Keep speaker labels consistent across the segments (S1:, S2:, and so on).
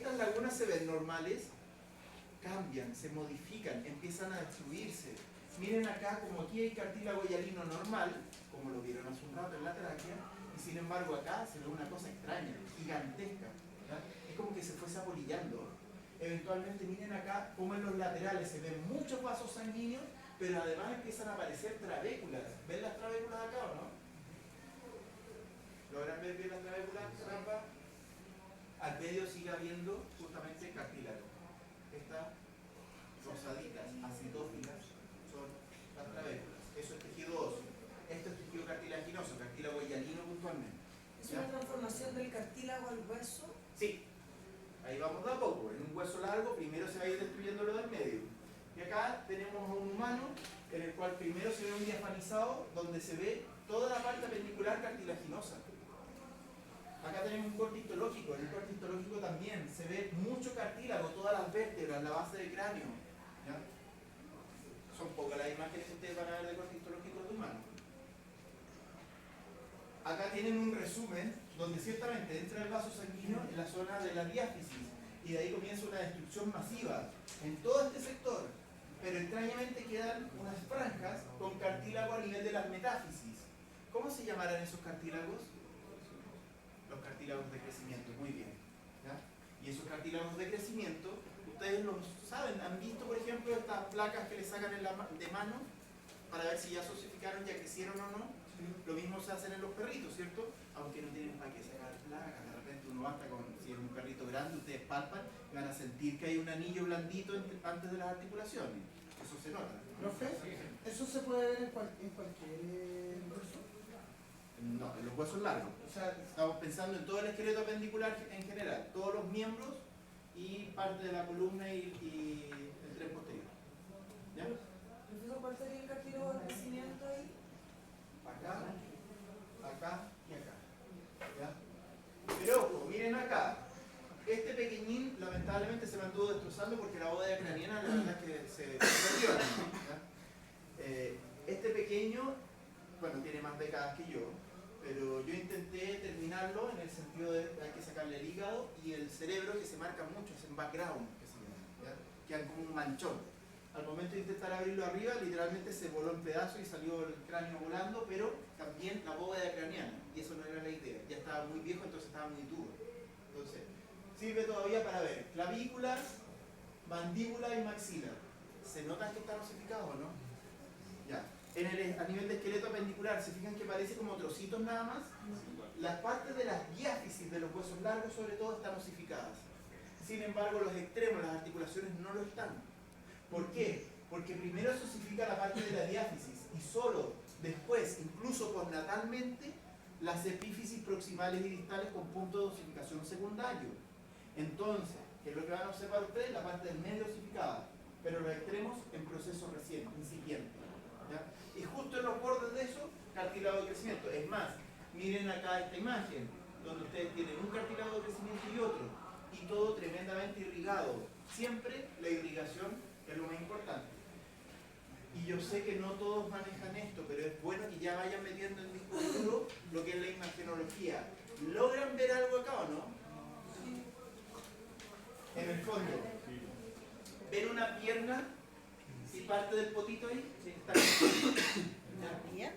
S1: estas lagunas se ven normales, cambian, se modifican, empiezan a destruirse. Miren acá, como aquí hay cartílago hialino normal, como lo vieron hace un rato en la tráquea, y sin embargo acá se ve una cosa extraña, gigantesca. ¿Ya? Es como que se fuese apolillando. Eventualmente miren acá como en los laterales se ven muchos vasos sanguíneos, pero además empiezan a aparecer trabéculas. ¿Ven las trabéculas acá o no? ¿Logran ver bien las trabéculas? Rampa. Al medio sigue habiendo justamente cartílago. Estas rosaditas, acitófilas, son las trabéculas. Eso es tejido óseo. Esto es tejido cartilaginoso, cartílago hialino puntualmente.
S2: ¿Es una transformación del cartílago al hueso?
S1: Sí. Ahí vamos de a poco. En un hueso largo primero se va a ir destruyendo lo del medio. Y acá tenemos a un humano en el cual primero se ve un diafanizado donde se ve toda la parte appendicular cartilaginosa. Acá tenemos un corte histológico. En el corte histológico también se ve mucho cartílago, todas las vértebras, la base del cráneo. ¿Ya? Son pocas las imágenes que ustedes van a ver de corte histológico de humano. Acá tienen un resumen donde ciertamente entra el vaso sanguíneo en la zona de la diáfisis y de ahí comienza una destrucción masiva en todo este sector, pero extrañamente quedan unas franjas con cartílago a nivel de las metáfisis. ¿Cómo se llamarán esos cartílagos? Los cartílagos de crecimiento, muy bien. ¿Ya? Y esos cartílagos de crecimiento, ustedes los saben, han visto por ejemplo estas placas que le sacan de mano para ver si ya se osificaron, ya crecieron o no. Lo mismo se hacen en los perritos, ¿cierto? Aunque no tienen para qué sacar placas, de repente uno basta con, si es un perrito grande, ustedes palpan y van a sentir que hay un anillo blandito antes de las articulaciones. Eso se nota.
S3: ¿Profe? ¿Eso se puede ver en cualquier hueso?
S1: No, en los huesos largos.
S3: O sea,
S1: Estamos pensando en todo el esqueleto apendicular en general, todos los miembros y parte de la columna y el tren posterior. ¿Ya?
S2: Profesor, ¿cuál sería el cartílago de crecimiento ahí?
S1: Acá, acá y acá. ¿Ya? Pero ojo, miren acá. Este pequeñín lamentablemente se mantuvo destrozando porque la bóveda craniana la verdad es que se perdió. Este pequeño, bueno, tiene más décadas que yo, pero yo intenté terminarlo en el sentido de que hay que sacarle el hígado y el cerebro, que se marca mucho, es en background, que se llama, ¿ya? Quedan como un manchón. Al momento de intentar abrirlo arriba, literalmente se voló en pedazos y salió el cráneo volando, pero también la bóveda craneana, y eso no era la idea. Ya estaba muy viejo, entonces estaba muy duro. Entonces, sirve todavía para ver clavículas, mandíbula y maxila. ¿Se notan que están osificados o no? Ya. A nivel de esqueleto apendicular, ¿se fijan que parece como trocitos nada más? Las partes de las diáfisis de los huesos largos, sobre todo, están osificadas. Sin embargo, los extremos, las articulaciones, no lo están. ¿Por qué? Porque primero se osifica la parte de la diáfisis y solo después, incluso postnatalmente, las epífisis proximales y distales con punto de osificación secundario. Entonces, ¿qué es lo que van a observar ustedes? La parte del medio osificada, pero los extremos en proceso recién, incipiente. ¿Ya? Y justo en los bordes de eso, cartílago de crecimiento. Es más, miren acá esta imagen, donde ustedes tienen un cartílago de crecimiento y otro, y todo tremendamente irrigado. Siempre la irrigación es lo más importante. Y yo sé que no todos manejan esto, pero es bueno que ya vayan metiendo en disco duro lo que es la imagenología. ¿Logran ver algo acá o no? En el fondo, ¿ven una pierna y parte del potito ahí? Sí, está bien.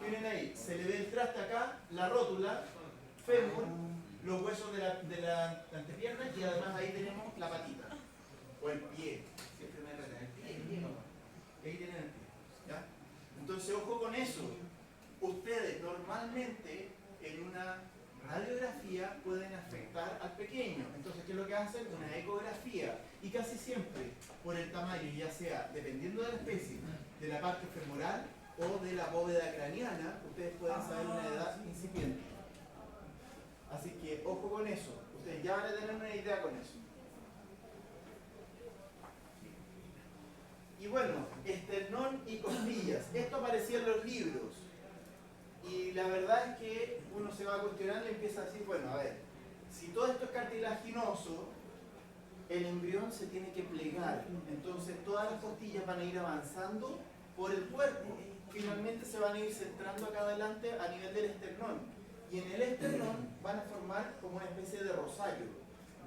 S1: Miren ahí, se le ve el traste acá, la rótula, fémur, los huesos de la antepierna y además ahí tenemos la patita o el pie. Siempre me retan el pie, no. Y ahí tienen el pie. ¿Ya? Entonces, ojo con eso. Ustedes normalmente en una radiografía pueden afectar al pequeño. Entonces, ¿qué es lo que hacen? Una ecografía. Y casi siempre, por el tamaño, ya sea dependiendo de la especie, de la parte femoral o de la bóveda craneana, ustedes pueden saber una edad incipiente. Así que, ojo con eso. Ustedes ya van a tener una idea con eso. Y bueno, esternón y costillas. Esto aparecía en los libros. Y la verdad es que uno se va cuestionando y empieza a decir, bueno, a ver, si todo esto es cartilaginoso, el embrión se tiene que plegar. Entonces todas las costillas van a ir avanzando por el cuerpo. Finalmente se van a ir centrando acá adelante a nivel del esternón. Y en el esternón van a formar como una especie de rosario.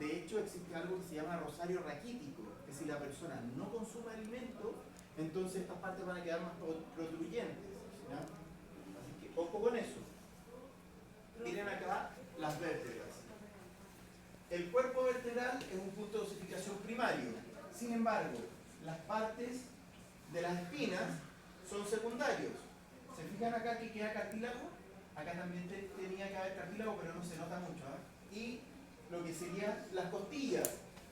S1: De hecho, existe algo que se llama rosario raquítico, que si la persona no consume alimento, entonces estas partes van a quedar más protruyentes. ¿Ya? Así que ojo con eso. Miren acá las vértebras. El cuerpo vertebral es un punto de osificación primario. Sin embargo, las partes de las espinas son secundarios. ¿Se fijan acá que queda cartílago? Acá también tenía que haber cartílago, pero no se nota mucho. Y lo que serían las costillas.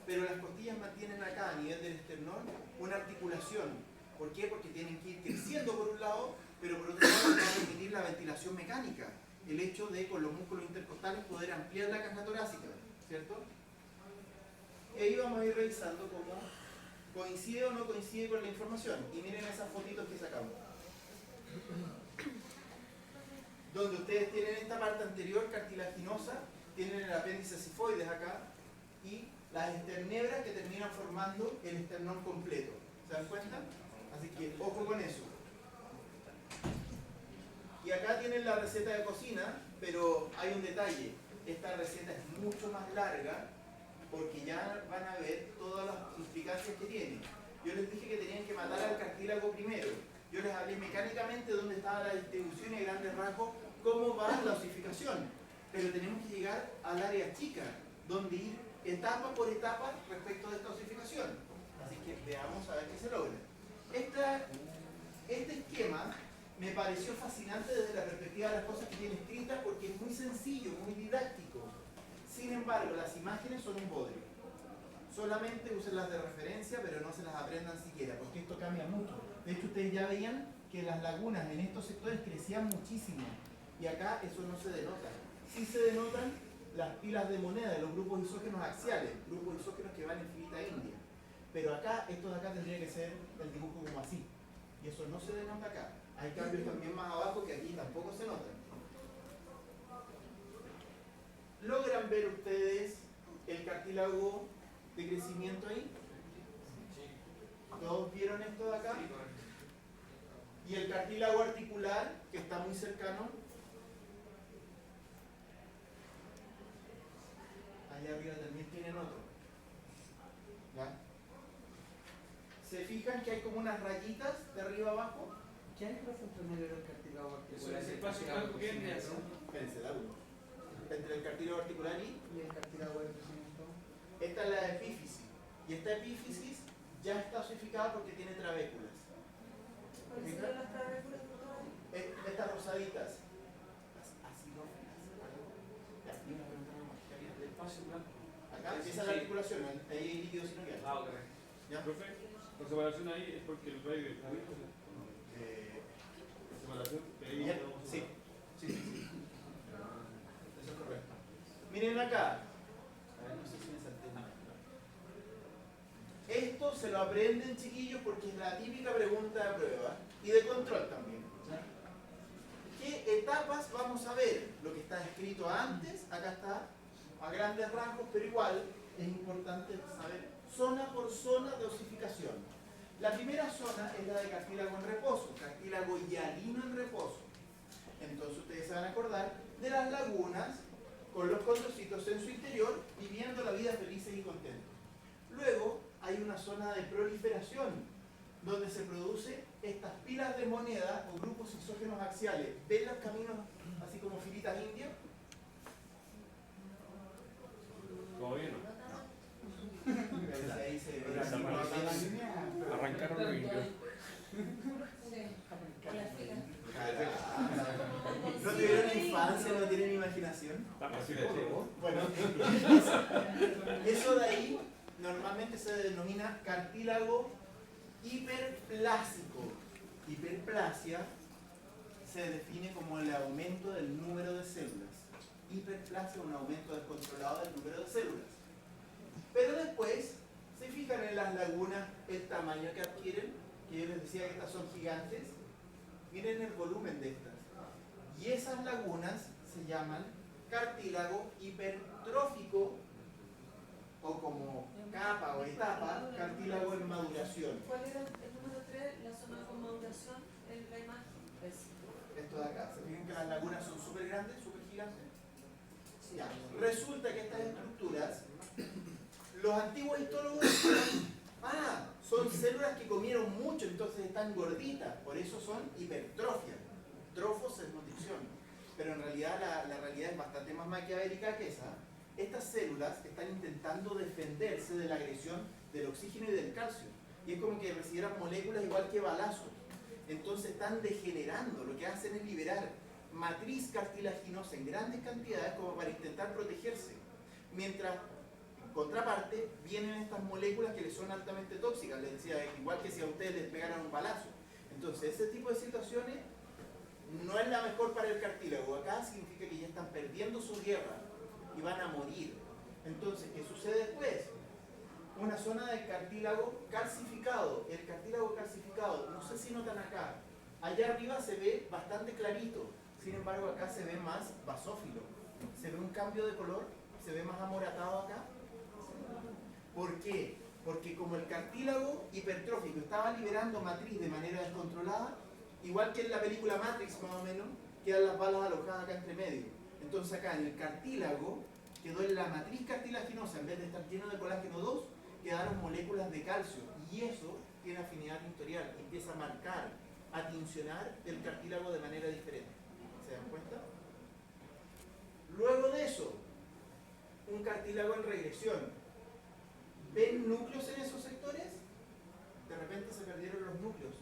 S1: Pero las costillas mantienen acá, a nivel del esternón, una articulación. ¿Por qué? Porque tienen que ir creciendo por un lado, pero por otro lado va a permitir la ventilación mecánica. El hecho de, con los músculos intercostales, poder ampliar la caja torácica. ¿Cierto? Y ahí vamos a ir revisando cómo coincide o no coincide con la información. Y miren esas fotitos que sacamos. Donde ustedes tienen esta parte anterior cartilaginosa, tienen el apéndice sifoides acá, y las esternebras que terminan formando el esternón completo. ¿Se dan cuenta? Así que ojo con eso. Y acá tienen la receta de cocina, pero hay un detalle. Esta receta es mucho más larga porque ya van a ver todas las implicancias que tiene. Yo les dije que tenían que matar al cartílago primero. Yo les hablé mecánicamente dónde estaba la distribución y a grandes rasgos cómo va la osificación. Pero tenemos que llegar al área chica, donde ir etapa por etapa respecto de esta osificación. Así que veamos a ver qué se logra. Este esquema me pareció fascinante desde la perspectiva de las cosas que tiene escritas porque es muy sencillo, muy didáctico. Sin embargo, las imágenes son un bodrio. Solamente úsenlas de referencia, pero no se las aprendan siquiera, porque esto cambia mucho. De hecho, ustedes ya veían que las lagunas en estos sectores crecían muchísimo. Y acá eso no se denota. Sí se denotan las pilas de moneda de los grupos isógenos axiales, grupos isógenos que van en filita india. Pero acá, esto de acá tendría que ser el dibujo como así. Y eso no se denota acá. Hay cambios también más abajo que aquí tampoco se notan. ¿Logran ver ustedes el cartílago de crecimiento ahí? ¿Todos vieron esto de acá? ¿Y el cartílago articular, que está muy cercano? Allá arriba también tienen otro. ¿Ya? ¿Se fijan que hay como unas rayitas de arriba abajo?
S3: ¿Qué hay entre medio del cartílago articular?
S4: Eso es el espacio blanco que es eso.
S1: Espérense, da uno. Entre el cartílago articular y
S3: el cartílago de crecimiento.
S1: esta es la epífisis. Y esta epífisis ya está osificada porque tiene trabéculas.
S2: ¿Cuáles serían las trabéculas, doctora?
S1: Estas rosaditas. Las acidófilas.
S4: El espacio blanco.
S1: Acá empieza la articulación, ahí hay líquido sinovial.
S4: Ah, ok.
S1: ¿Ya?
S4: Profe, la separación ahí es porque el radio está abierto. La separación de ahí
S1: Ya,
S4: vamos a-
S1: sí. Sí. Eso es correcto. Miren acá. A ver, no sé si me salté nada. Esto se lo aprenden, chiquillos, porque es la típica pregunta de prueba y de control también. ¿Qué etapas vamos a ver? Lo que está escrito antes, acá está, a grandes rasgos, pero igual es importante saber zona por zona de osificación. La primera zona es la de cartílago en reposo, cartílago hialino en reposo. Entonces ustedes se van a acordar de las lagunas con los condrocitos en su interior viviendo la vida felices y contentos. Luego hay una zona de proliferación donde se produce estas pilas de moneda o grupos isógenos axiales. ¿Ven los caminos así como filitas indias?
S4: Todavía no.
S1: Ahí se ve.
S5: Arrancaron los indios.
S1: ¿No tuvieron infancia, no tienen imaginación?
S4: Así de todo.
S1: Bueno, eso de ahí normalmente se denomina cartílago hiperplásico. Hiperplasia se define como el aumento del número de células. Hiperplasia es un aumento descontrolado del número de células. Pero después se fijan en las lagunas el tamaño que adquieren, que yo les decía que estas son gigantes. Miren el volumen de estas. Y esas lagunas se llaman cartílago hipertrófico o como capa o etapa, cartílago en maduración.
S2: ¿Cuál era el número 3, la zona con maduración en la imagen?
S1: Esto de acá. ¿Se fijan que las lagunas son súper grandes, súper gigantes? Ya. Resulta que estas estructuras Los antiguos histólogos decían, son células que comieron mucho, entonces están gorditas, por eso son hipertrofia. Trofos es nutrición. Pero en realidad la realidad es bastante más maquiavélica que esa. Estas células están intentando defenderse de la agresión del oxígeno y del calcio. Y es como que recibieran moléculas igual que balazos. Entonces están degenerando, lo que hacen es liberar matriz cartilaginosa en grandes cantidades como para intentar protegerse. Mientras, en contraparte, vienen estas moléculas que les son altamente tóxicas. Les decía, igual que si a ustedes les pegaran un balazo. Entonces, ese tipo de situaciones no es la mejor para el cartílago. Acá significa que ya están perdiendo su guerra y van a morir. Entonces, ¿qué sucede después? Una zona del cartílago calcificado. El cartílago calcificado, no sé si notan acá, allá arriba se ve bastante clarito, sin embargo acá se ve más basófilo. Se ve un cambio de color, se ve más amoratado acá. ¿Por qué? Porque como el cartílago hipertrófico estaba liberando matriz de manera descontrolada, igual que en la película Matrix más o menos, quedan las balas alojadas acá entre medio. Entonces acá en el cartílago quedó en la matriz cartilaginosa, en vez de estar lleno de colágeno 2, quedaron moléculas de calcio, y eso tiene afinidad tintorial, empieza a marcar, a tincionar el cartílago de manera diferente. ¿Se dan cuenta? Luego de eso, un cartílago en regresión. ¿Ven núcleos en esos sectores? De repente se perdieron los núcleos.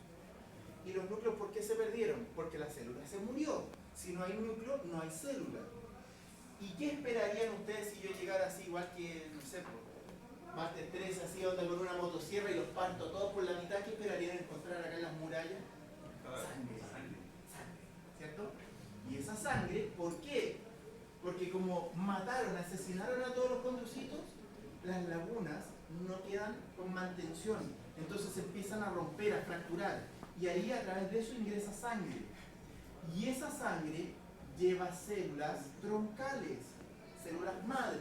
S1: ¿Y los núcleos por qué se perdieron? Porque la célula se murió. Si no hay núcleo, no hay célula. ¿Y qué esperarían ustedes si yo llegara así, igual que, no sé, martes 3, así onda con una motosierra y los parto todos por la mitad? ¿Qué esperarían encontrar acá en las murallas? Sangre. ¿Cierto? Y esa sangre, ¿por qué? Porque como mataron, asesinaron a todos los condrocitos, las lagunas no quedan con mantención. Entonces se empiezan a romper, a fracturar. Y ahí a través de eso ingresa sangre. Y esa sangre lleva células troncales, células madre.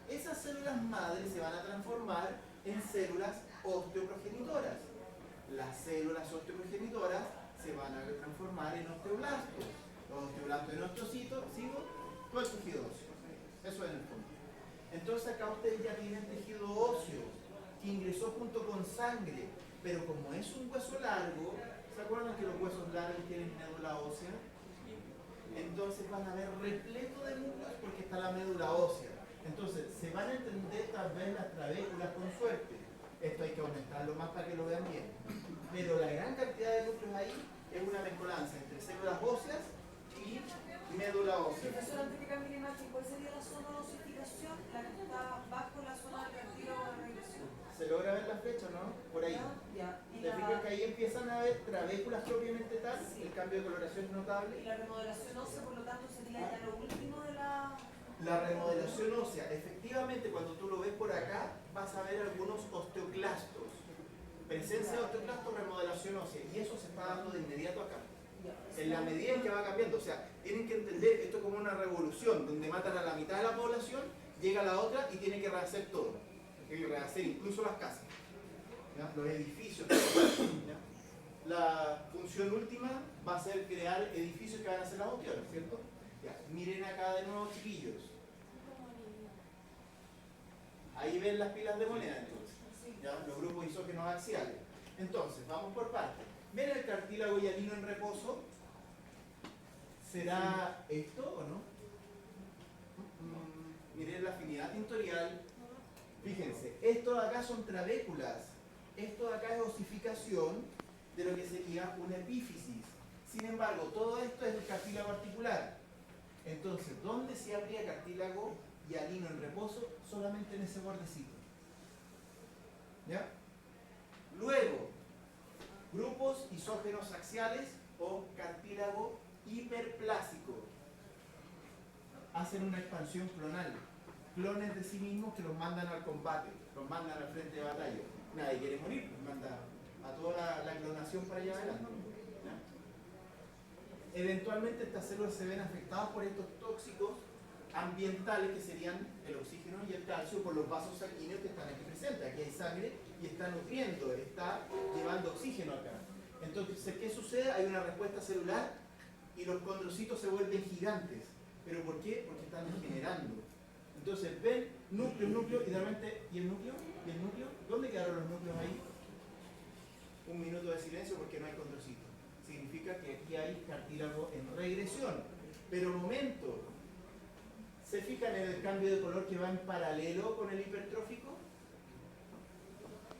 S1: Esas células madre se van a transformar en células osteoprogenitoras. Las células osteoprogenitoras se van a transformar en osteoblastos. Los osteoblastos en osteocitos, ¿sigo? Todo el tejido óseo. Eso es en el fondo. Entonces acá ustedes ya tienen tejido óseo que ingresó junto con sangre, pero como es un hueso largo, ¿se acuerdan que los huesos largos tienen médula ósea? Entonces van a ver repleto de núcleos porque está la médula ósea. Entonces se van a entender tal vez las trabéculas con suerte. Esto hay que aumentarlo más para que lo vean bien. Pero la gran cantidad de núcleos ahí es una mezcolanza entre células óseas y médula ósea.
S2: Profesor, antes que cambie la imagen, ¿cuál sería la zona de osificación? La que está bajo la zona del cartílago de regresión.
S1: ¿Se logra ver la flecha, no? Por ahí.
S2: Ya. Y
S1: ¿Te fijas que ahí empiezan a ver trabéculas propiamente tal? Sí. El cambio de coloración es notable.
S2: Y la remodelación ósea, por lo tanto, sería ya lo último de la...
S1: La remodelación ósea, efectivamente, cuando tú lo ves por acá, vas a ver algunos osteoclastos. Presencia de osteoclastos, remodelación ósea. Y eso se está dando de inmediato acá. En la medida en que va cambiando. O sea, tienen que entender esto como una revolución, donde matan a la mitad de la población, llega la otra y tiene que rehacer todo. Tiene que rehacer incluso las casas, ¿ya? Los edificios. ¿Ya? La función última va a ser crear edificios que van a ser las ostiones, ¿cierto? Ya. Miren acá de nuevo, chiquillos. Ahí ven las pilas de moneda, entonces. ¿Ya? Los grupos isógenos axiales. Entonces, vamos por partes. ¿Ven el cartílago hialino en reposo? ¿Será esto o no? Miren la afinidad tintorial. Fíjense, esto de acá son trabéculas. Esto de acá es osificación de lo que sería una epífisis. Sin embargo, todo esto es el cartílago articular. Entonces, ¿dónde se habría cartílago hialino en reposo? Solamente en ese bordecito. ¿Ya? Luego, grupos isógenos axiales o cartílago hiperplásico. Hacen una expansión clonal. Clones de sí mismos que los mandan al combate, los mandan al frente de batalla. Nadie quiere morir, los manda a toda la clonación para allá adelante. ¿Ya? Eventualmente estas células se ven afectadas por estos tóxicos ambientales que serían el oxígeno y el calcio por los vasos sanguíneos que están aquí presentes. Aquí hay sangre y está nutriendo, está llevando oxígeno acá. Entonces, ¿qué sucede? Hay una respuesta celular y los condrocitos se vuelven gigantes. ¿Pero por qué? Porque están degenerando. Entonces, ven núcleo, y de repente, ¿y el núcleo? ¿Y el núcleo? ¿Dónde quedaron los núcleos ahí? Un minuto de silencio porque no hay condrocito. Significa que aquí hay cartílago en regresión. Pero momento, ¿se fijan en el cambio de color que va en paralelo con el hipertrófico?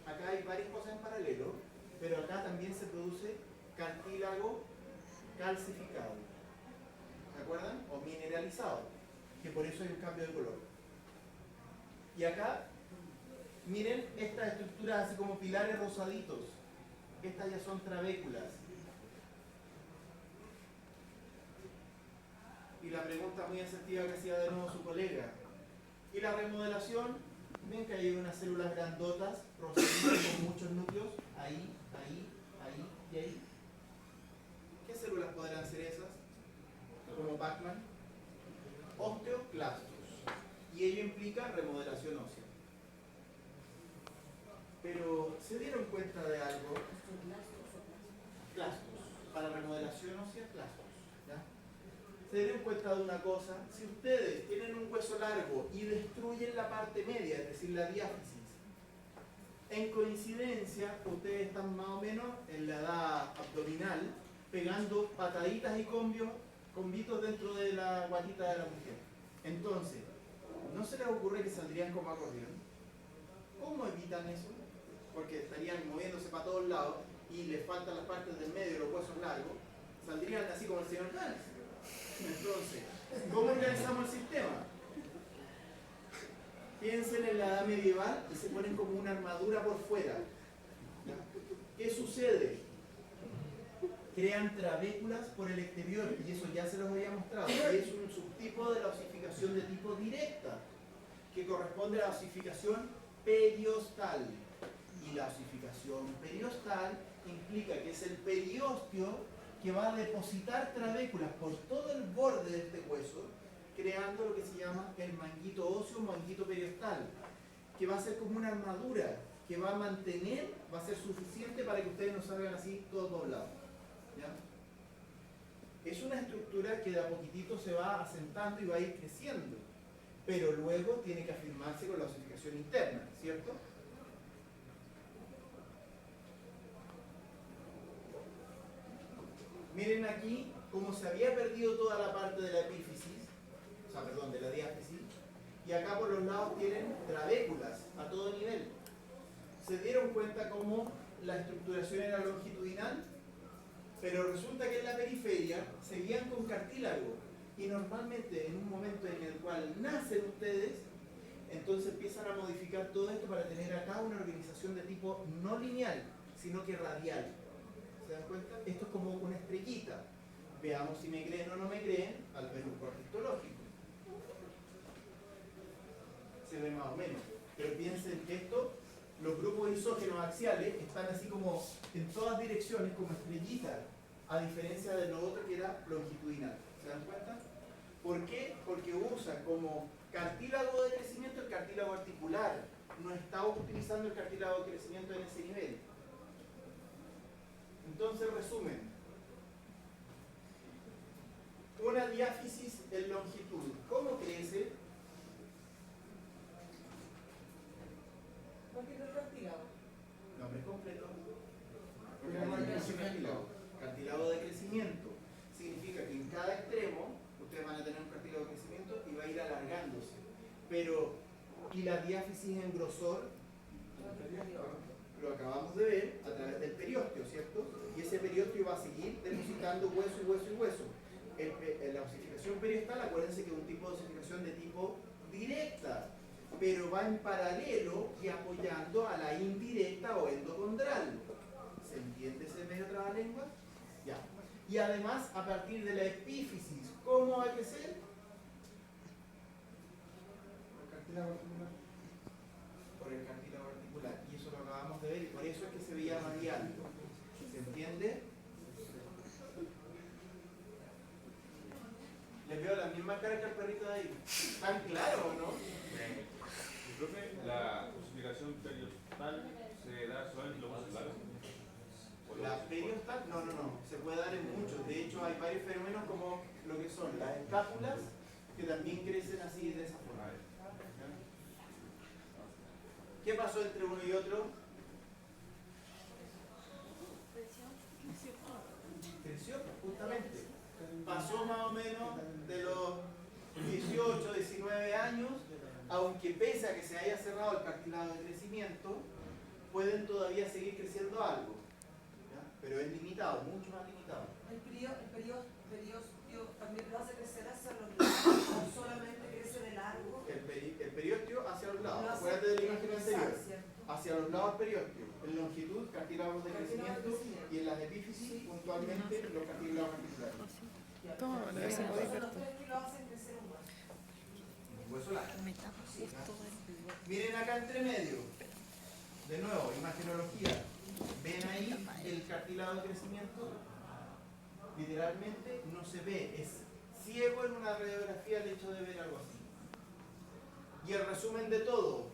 S1: Acá hay varias cosas en paralelo, pero acá también se produce cartílago calcificado. ¿Se acuerdan? O mineralizado, que por eso hay un cambio de color. Y acá, miren estas estructuras así como pilares rosaditos. Estas ya son trabéculas. Y la pregunta muy asertiva que hacía de nuevo su colega. ¿Y la remodelación? Ven que hay unas células grandotas, rosaditas con muchos núcleos. Ahí, ahí, ahí y ahí. ¿Qué células podrán ser esas? Como Pac-Man. Osteoclastos. Y ello implica remodelación ósea. Pero, ¿se dieron cuenta de algo? Clastos. Para remodelación ósea, clastos. ¿Ya? Se dieron cuenta de una cosa. Si ustedes tienen un hueso largo y destruyen la parte media, es decir, la diáfisis, en coincidencia, ustedes están más o menos en la edad abdominal, pegando pataditas y combitos dentro de la guatita de la mujer. Entonces, ¿no se les ocurre que saldrían como acordeón? ¿Cómo evitan eso? Porque estarían moviéndose para todos lados y les faltan las partes del medio, los huesos largos, saldrían así como el señor Gans. Entonces, ¿cómo organizamos el sistema? Piensen en la edad medieval y se ponen como una armadura por fuera. ¿Qué sucede? Crean trabéculas por el exterior, y eso ya se los había mostrado. Y es un subtipo de la osificación de tipo directa, que corresponde a la osificación periostal. Y la osificación periostal implica que es el periósteo que va a depositar trabéculas por todo el borde de este hueso, creando lo que se llama el manguito óseo, manguito periostal, que va a ser como una armadura, que va a mantener, va a ser suficiente para que ustedes no salgan así todos doblados. ¿Ya? Es una estructura que de a poquitito se va asentando y va a ir creciendo, pero luego tiene que afirmarse con la osificación interna, ¿cierto? Miren aquí cómo se había perdido toda la parte de la epífisis, o sea, perdón, de la diáfisis, y acá por los lados tienen trabéculas a todo nivel. ¿Se dieron cuenta cómo la estructuración era longitudinal? Pero resulta que en la periferia seguían con cartílago, y normalmente en un momento en el cual nacen ustedes, entonces empiezan a modificar todo esto para tener acá una organización de tipo no lineal, sino que radial. ¿Se dan cuenta? Esto es como una estrellita. Veamos si me creen o no me creen al ver un corte histológico. Se ve más o menos. Pero piensen que esto, los grupos isógenos axiales están así como en todas direcciones, como estrellitas, a diferencia de lo otro que era longitudinal. ¿Se dan cuenta? ¿Por qué? Porque usa como cartílago de crecimiento el cartílago articular. No está utilizando el cartílago de crecimiento en ese nivel. Entonces, resumen. Una diáfisis en longitud. ¿Cómo crece?
S2: Partiendo del cartílago.
S1: Nombre completo. Cartílago de crecimiento. Significa que en cada extremo ustedes van a tener un cartílago de crecimiento y va a ir alargándose. Pero, ¿y la diáfisis en grosor? Lo acabamos de ver a través del periósteo, ¿cierto? Y ese periósteo va a seguir depositando hueso y hueso y hueso. La osificación periostal, acuérdense que es un tipo de osificación de tipo directa, pero va en paralelo y apoyando a la indirecta o endocondral. ¿Se entiende ese medio trabalengua? Ya. Y además, a partir de la epífisis, ¿cómo va a crecer? Por el cartílago articular. Y eso lo acabamos de ver y por eso es que se veía radial. ¿Se entiende? Les veo las mismas caras que el perrito de ahí. ¿Están claros o no?
S4: Profe, la osificación periostal se da solamente en los huesos largos.
S1: La periostal, no. Se puede dar en muchos. De hecho, hay varios fenómenos como lo que son las escápulas, que también crecen así de esa forma. ¿Qué pasó entre uno y otro? Creció, justamente. Pasó más o menos de los 18, 19 años, aunque pese a que se haya cerrado el cartílago de crecimiento, pueden todavía seguir creciendo algo. ¿Ya? Pero es limitado, mucho más limitado.
S2: El periodo también lo hace crecer hacia los lados, no solamente crece de largo.
S1: El periósteo hacia los lados.
S2: Lo hace
S1: Acuérdate de la imagen
S2: empezar,
S1: anterior.
S2: ¿cierto?
S1: Hacia los lados periósteo. En longitud, cartílagos de
S2: Cartílagos de
S1: crecimiento,
S2: crecimiento.
S1: y en las epífisis, puntualmente, los cartílagos articulares.
S2: Ya,
S5: Toma,
S2: perfecto.
S5: debe ser
S2: Entonces,
S5: muy
S2: los tres que lo hacen crecer un hueso.
S1: Un hueso largo.
S5: Me tapa justo
S1: Miren acá entre medio. De nuevo, imagenología. ¿Ven ahí el cartílago de crecimiento? Literalmente no se ve. Es ciego en una radiografía el hecho de ver algo así. Y el resumen de todo.